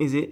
Is it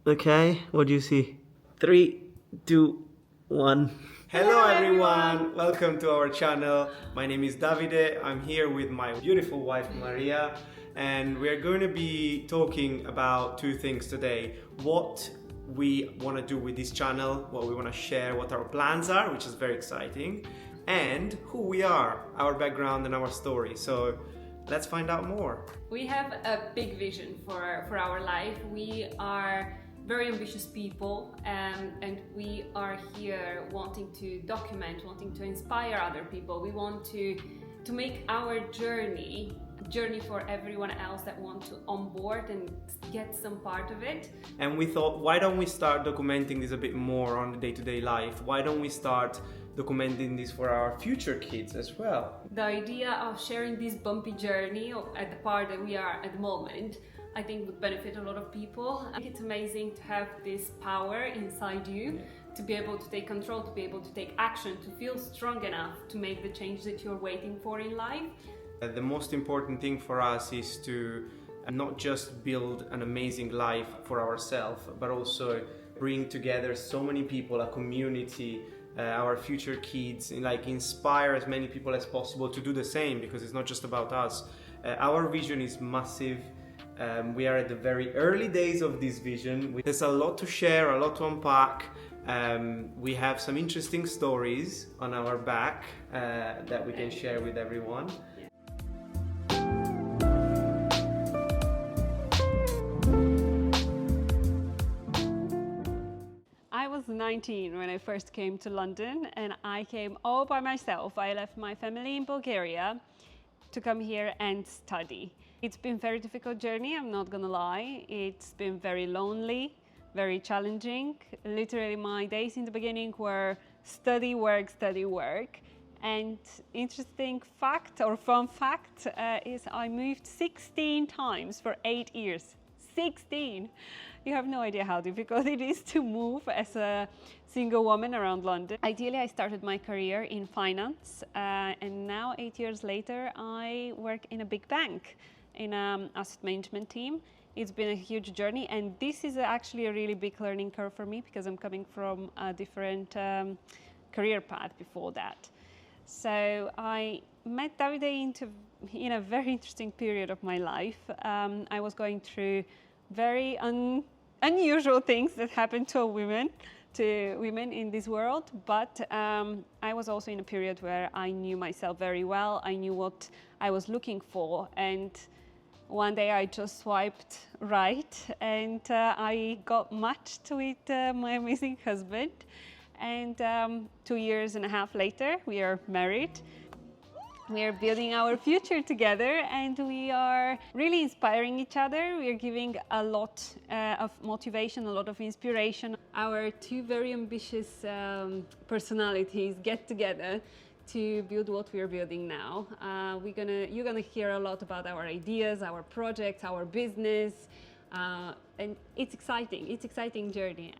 okay? What do you see? Three, two, one. Hello everyone! Welcome to our channel. My name is Davide. I'm here with my beautiful wife Maria, and we're going to be talking about two things today. What we want to do with this channel, what we want to share, what our plans are, which is very exciting, and who we are, our background and our story. So let's find out more. We have a big vision for our life. We are very ambitious people, and we are here wanting to document, wanting to inspire other people. We want to make our journey for everyone else that want to onboard and get some part of it. And we thought, why don't we start documenting this a bit more on the day-to-day life? Why don't we start documenting this for our future kids as well? The idea of sharing this bumpy journey at the part that we are at the moment, I think would benefit a lot of people. I think it's amazing to have this power inside you, to be able to take control, to be able to take action, to feel strong enough to make the change that you're waiting for in life. The most important thing for us is to not just build an amazing life for ourselves, but also bring together so many people, a community, our future kids, and inspire as many people as possible to do the same, because it's not just about us. Our vision is massive. We are at the very early days of this vision. There's a lot to share, a lot to unpack. We have some interesting stories on our back that we can share with everyone. I was 19 when I first came to London, and I came all by myself. I left my family in Bulgaria to come here and study. It's been a very difficult journey, I'm not gonna lie. It's been very lonely, very challenging. Literally my days in the beginning were study, work, study, work. And interesting fact or fun fact is I moved 16 times for 8 years. 16! You have no idea how difficult it is to move as a single woman around London. Ideally, I started my career in finance, and now 8 years later, I work in a big bank in an asset management team. It's been a huge journey, and this is actually a really big learning curve for me because I'm coming from a different career path before that. So I met Davide in a very interesting period of my life. I was going through very unusual things that happen to women in this world, but I was also in a period where I knew myself very well. I knew what I was looking for, and one day I just swiped right, and I got matched with my amazing husband, and 2.5 years later we are married. We are building our future together, and we are really inspiring each other. We are giving a lot of motivation, a lot of inspiration. Our two very ambitious personalities get together to build what we are building now. You're gonna hear a lot about our ideas, our projects, our business, and it's exciting. It's an exciting journey.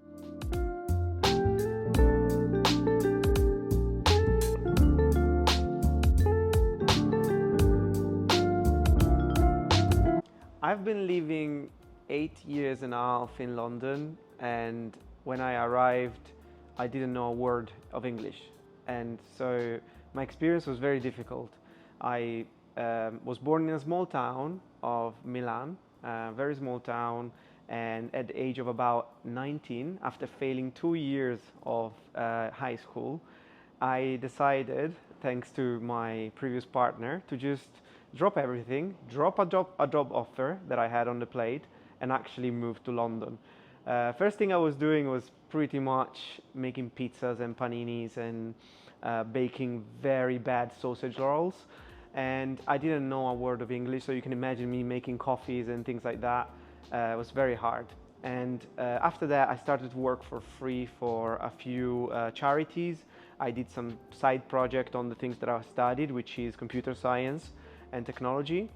I've been living 8.5 years in London, and when I arrived, I didn't know a word of English, and so my experience was very difficult. I was born in a small town of Milan, a very small town, and at the age of about 19, after failing 2 years of high school, I decided, thanks to my previous partner, to just drop everything, drop a job offer that I had on the plate, and actually move to London. First thing I was doing was pretty much making pizzas and paninis and baking very bad sausage rolls. And I didn't know a word of English, so you can imagine me making coffees and things like that. It was very hard. And after that, I started to work for free for a few charities. I did some side project on the things that I studied, which is computer science and technology,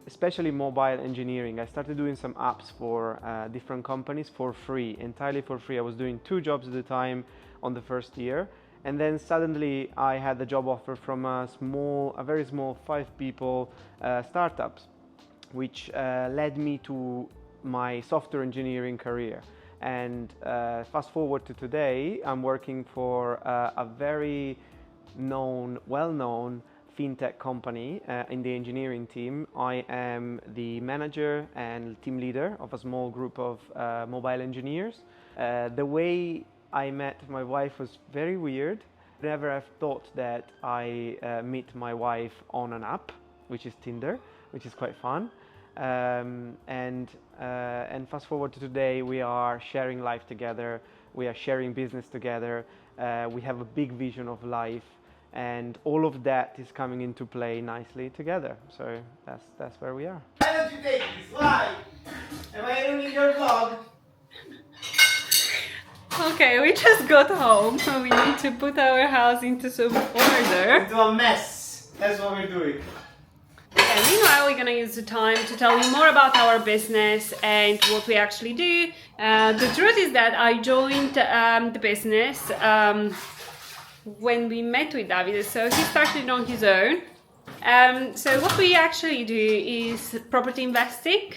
especially mobile engineering. I started doing some apps for different companies for free, entirely for free. I was doing 2 jobs at a time on the first year, and then suddenly I had the job offer from a very small 5 people startups, which led me to my software engineering career. And fast forward to today, I'm working for a very well-known fintech company in the engineering team. I am the manager and team leader of a small group of mobile engineers. The way I met my wife was very weird. Never have thought that I meet my wife on an app, which is Tinder, which is quite fun. And fast forward to today, we are sharing life together. We are sharing business together. We have a big vision of life, and all of that is coming into play nicely together. So that's where we are. Why don't you take this? Why? Am I ruining your vlog? Okay, we just got home. We need to put our house into some order. Into a mess. That's what we're doing. And meanwhile, we're gonna use the time to tell you more about our business and what we actually do. The truth is that I joined the business when we met with David, so he started on his own. So what we actually do is property investing.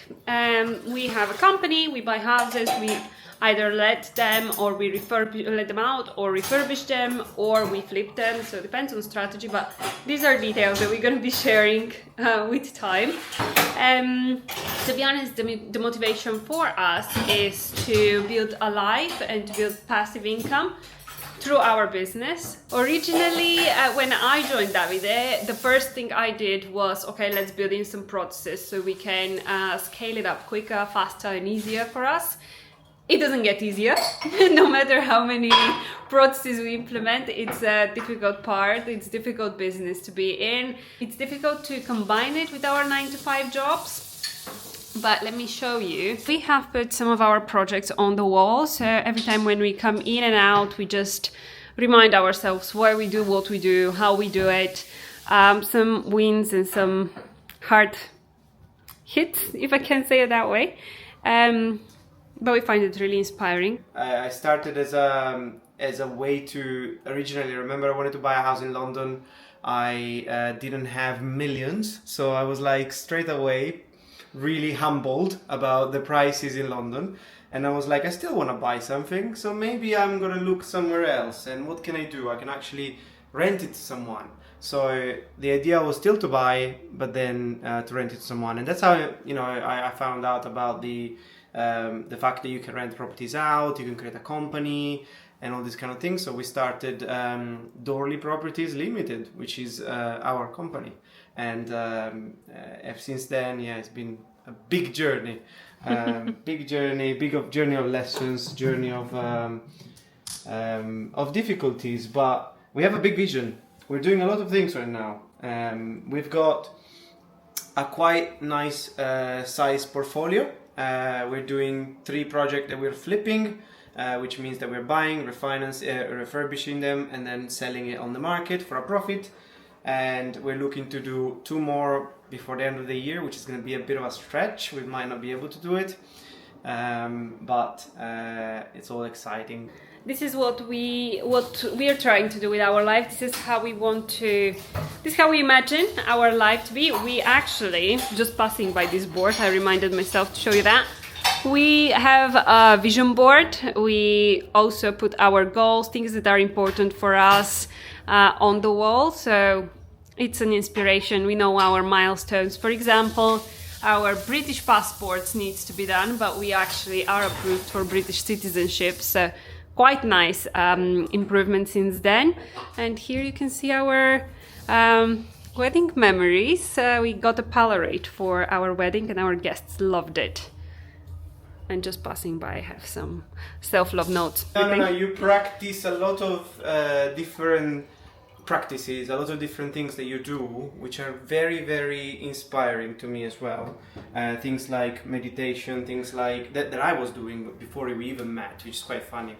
We have a company, we buy houses, we either let them or we let them out or refurbish them or we flip them, so it depends on strategy, but these are details that we're going to be sharing with time. To be honest, the motivation for us is to build a life and to build passive income through our business. Originally, when I joined Davide, the first thing I did was, okay, let's build in some processes so we can scale it up quicker, faster and easier for us. It doesn't get easier. No matter how many processes we implement, it's a difficult part, it's difficult business to be in. It's difficult to combine it with our 9-to-5 jobs. But let me show you. We have put some of our projects on the wall, so every time when we come in and out, we just remind ourselves why we do what we do, how we do it, some wins and some hard hits, if I can say it that way. But we find it really inspiring. I started as a way to originally, remember, I wanted to buy a house in London. I didn't have millions, so I was like straight away really humbled about the prices in London, and I was like, I still want to buy something, so maybe I'm gonna look somewhere else. And what can I do? I can actually rent it to someone. So the idea was still to buy, but then to rent it to someone, and that's how I found out about the fact that you can rent properties out, you can create a company and all these kind of things. So we started Dorley Properties Limited, which is our company. And since then, yeah, it's been a big journey. Big journey of lessons, journey of difficulties. But we have a big vision. We're doing a lot of things right now. We've got a quite nice size portfolio. We're doing 3 projects that we're flipping, which means that we're buying, refurbishing them, and then selling it on the market for a profit. And we're looking to do 2 more before the end of the year, which is going to be a bit of a stretch. We might not be able to do it, but it's all exciting. This is what we are trying to do with our life. This is how we imagine our life to be. We actually, just passing by this board, I reminded myself to show you that. We have a vision board. We also put our goals, things that are important for us, on the wall. So it's an inspiration. We know our milestones. For example, our British passports needs to be done, but we actually are approved for British citizenship. So quite nice improvement since then. And here you can see our wedding memories. We got a Polaroid for our wedding and our guests loved it. And just passing by, I have some self-love notes. No, you practice a lot of different practices, a lot of different things that you do, which are very, very inspiring to me as well. Things like meditation, things like that I was doing before we even met, which is quite funny.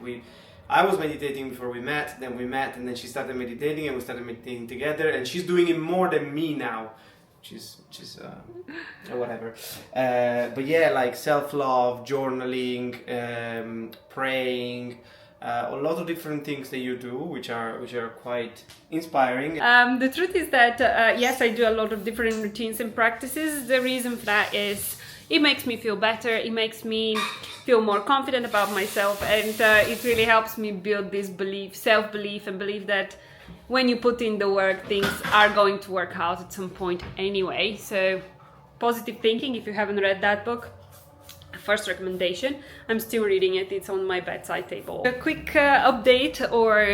I was meditating before we met, then we met, and then she started meditating, and we started meditating together, and she's doing it more than me now, which is whatever. But yeah, like self-love, journaling, praying. A lot of different things that you do, which are quite inspiring. The truth is that yes, I do a lot of different routines and practices. The reason for that is it makes me feel better, it makes me feel more confident about myself, and it really helps me build this belief, self-belief, and believe that when you put in the work, things are going to work out at some point anyway. So positive thinking, if you haven't read that book, first recommendation. I'm still reading it, it's on my bedside table. A quick update, or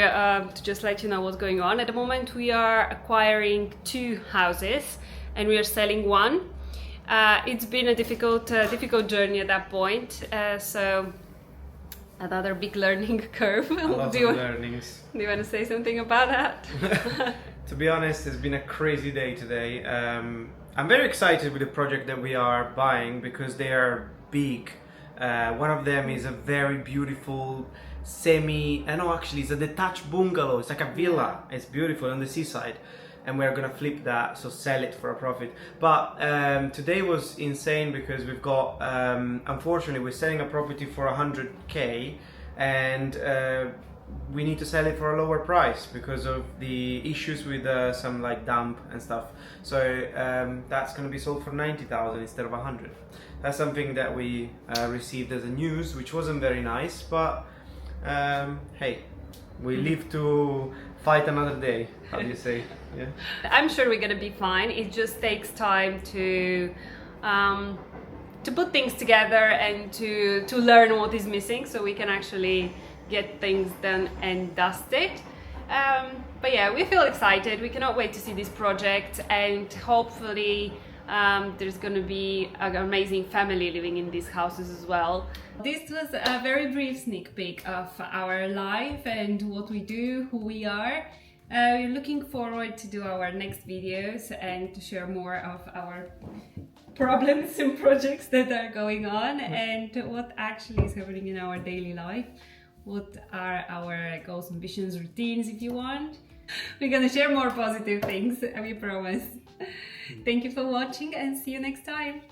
to just let you know what's going on. At the moment we are acquiring 2 houses and we are selling 1. It's been a difficult journey at that point, so another big learning curve. A lot of learnings. Do you want to say something about that? To be honest, it's been a crazy day today. I'm very excited with the project that we are buying because they are big. One of them is a very beautiful actually it's a detached bungalow. It's like a villa. It's beautiful on the seaside, and we're gonna flip that, so sell it for a profit. But today was insane because we've got unfortunately we're selling a property for 100k, and we need to sell it for a lower price because of the issues with some like damp and stuff. So that's going to be sold for 90,000 instead of 100. That's something that we received as a news, which wasn't very nice, but hey, we live to fight another day. How do you say? Yeah. I'm sure we're gonna be fine. It just takes time to put things together and to learn what is missing, so we can actually get things done and dusted. But yeah, we feel excited. We cannot wait to see this project, and hopefully there's going to be an amazing family living in these houses as well. This was a very brief sneak peek of our life and what we do, who we are. We're looking forward to do our next videos and to share more of our problems and projects that are going on and what actually is happening in our daily life. What are our goals, ambitions, routines, if you want. We're gonna share more positive things, we promise. Thank you for watching and see you next time.